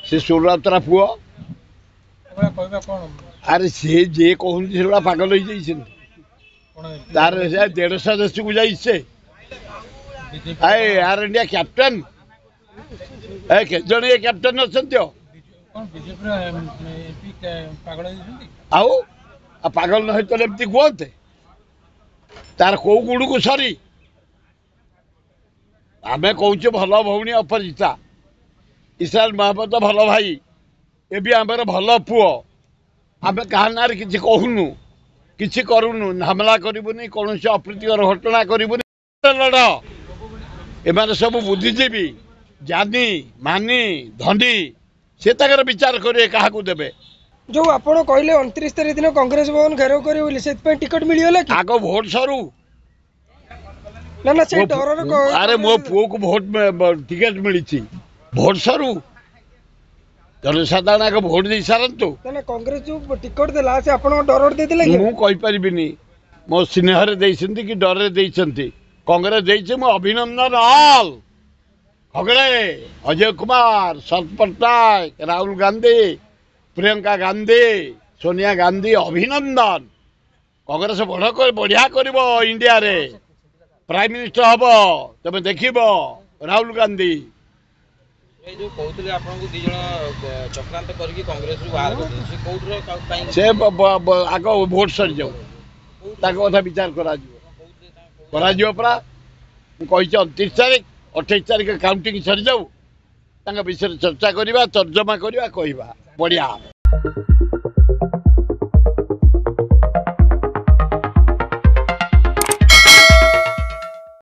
से सोलतरा पुओ अरे सी जे कहूँ पागल हो तार 150 देश को जाइए एयर इंडिया कैप्टन के जन ये कैप्टन अच्छा पागल न होते एमती कहते तार कौ गुड़ को सरी आम कौचे भल भौणी अपराजिता इस्राएल महापत भल भाई ए भी आम भल पुओ आम क्या ना कि कहूनु कि करूनु हमला करूनी कौन अप्रीतिकर घटना करूनी लड़ एम सब बुद्धिजीवी जानी मानी धनी से विचार करेंगे क्या देवे जो आपण कहले 29 तारीख दिन कांग्रेस भवन घेराव करे टिकट मिलगला कि आग भोट सरू ना ना से डर अरे मो पुओ को भोट टिकट मिली भोट सरू जनसाधारण आगे भोट दे सारंतु ना कांग्रेस जो टिकट देला से आपण डर दे देले मु कहि परिबिनी मो स्नेहरे देइसंती कि डरे देइसंती कांग्रेस देइछे मो अभिनंदन ऑल खगड़े अजय कुमार शरद पट्टनायक राहुल गांधी प्रियंका गांधी सोनिया गांधी अभिनंदन कांग्रेस बढ़िया कर इंडिया रे प्राइम मिनिस्टर हम तुम देख राहुल गांधी से आग भोट सरी जाऊ कथा विचार करा परा मुझे 29 तारीख 28 तारीख काउंटिंग सरी जाऊ विषय चर्चा करवा तर्जमा करवा कहवा बढ़िया।